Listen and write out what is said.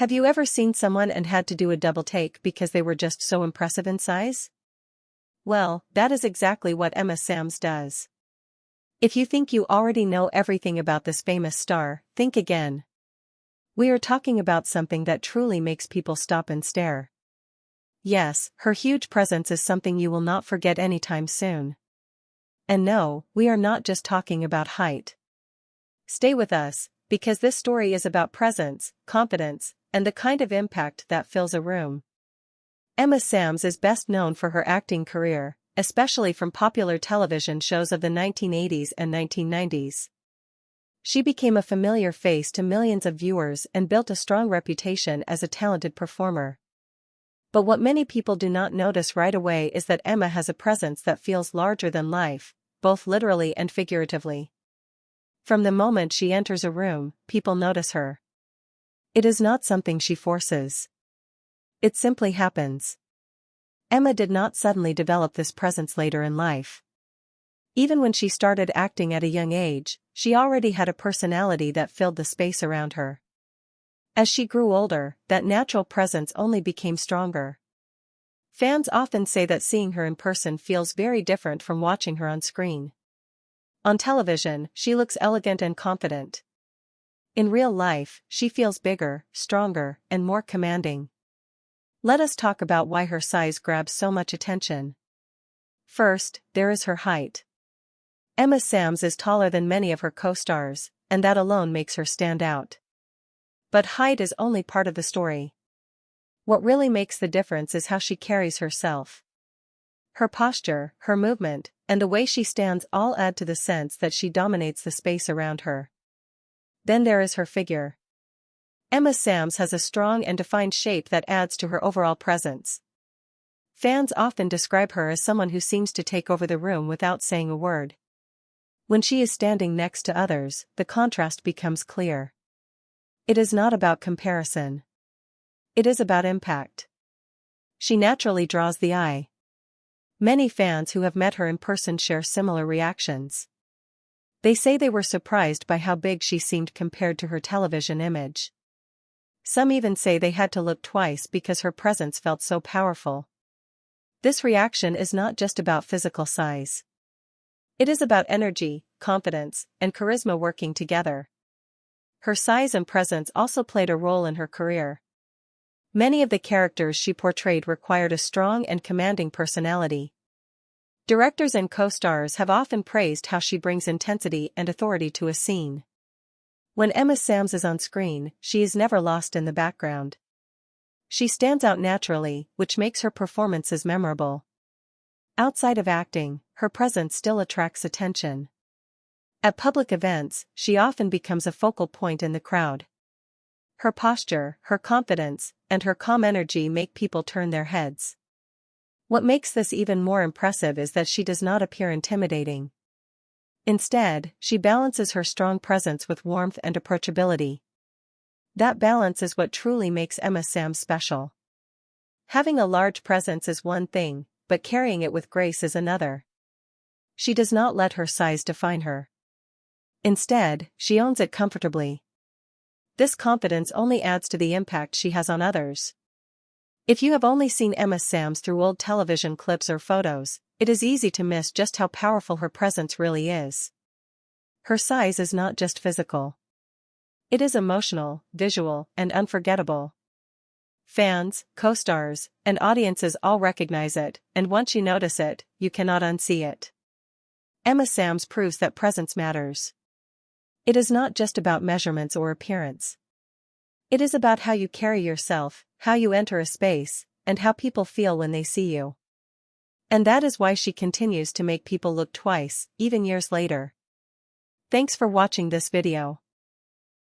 Have you ever seen someone and had to do a double take because they were just so impressive in size? Well, that is exactly what Emma Samms does. If you think you already know everything about this famous star, think again. We are talking about something that truly makes people stop and stare. Yes, her huge presence is something you will not forget anytime soon. And no, we are not just talking about height. Stay with us, because this story is about presence, confidence, and the kind of impact that fills a room. Emma Samms is best known for her acting career, especially from popular television shows of the 1980s and 1990s. She became a familiar face to millions of viewers and built a strong reputation as a talented performer. But what many people do not notice right away is that Emma has a presence that feels larger than life, both literally and figuratively. From the moment she enters a room, people notice her. It is not something she forces. It simply happens. Emma did not suddenly develop this presence later in life. Even when she started acting at a young age, she already had a personality that filled the space around her. As she grew older, that natural presence only became stronger. Fans often say that seeing her in person feels very different from watching her on screen. On television, she looks elegant and confident. In real life, she feels bigger, stronger, and more commanding. Let us talk about why her size grabs so much attention. First, there is her height. Emma Samms is taller than many of her co-stars, and that alone makes her stand out. But height is only part of the story. What really makes the difference is how she carries herself. Her posture, her movement, and the way she stands all add to the sense that she dominates the space around her. Then there is her figure. Emma Samms has a strong and defined shape that adds to her overall presence. Fans often describe her as someone who seems to take over the room without saying a word. When she is standing next to others, the contrast becomes clear. It is not about comparison. It is about impact. She naturally draws the eye. Many fans who have met her in person share similar reactions. They say they were surprised by how big she seemed compared to her television image. Some even say they had to look twice because her presence felt so powerful. This reaction is not just about physical size. It is about energy, confidence, and charisma working together. Her size and presence also played a role in her career. Many of the characters she portrayed required a strong and commanding personality. Directors and co-stars have often praised how she brings intensity and authority to a scene. When Emma Samms is on screen, she is never lost in the background. She stands out naturally, which makes her performances memorable. Outside of acting, her presence still attracts attention. At public events, she often becomes a focal point in the crowd. Her posture, her confidence, and her calm energy make people turn their heads. What makes this even more impressive is that she does not appear intimidating. Instead, she balances her strong presence with warmth and approachability. That balance is what truly makes Emma Samms special. Having a large presence is one thing, but carrying it with grace is another. She does not let her size define her. Instead, she owns it comfortably. This confidence only adds to the impact she has on others. If you have only seen Emma Samms through old television clips or photos, it is easy to miss just how powerful her presence really is. Her size is not just physical. It is emotional, visual, and unforgettable. Fans, co-stars, and audiences all recognize it, and once you notice it, you cannot unsee it. Emma Samms proves that presence matters. It is not just about measurements or appearance. It is about how you carry yourself, how you enter a space, and how people feel when they see you. And that is why she continues to make people look twice, even years later. Thanks for watching this video.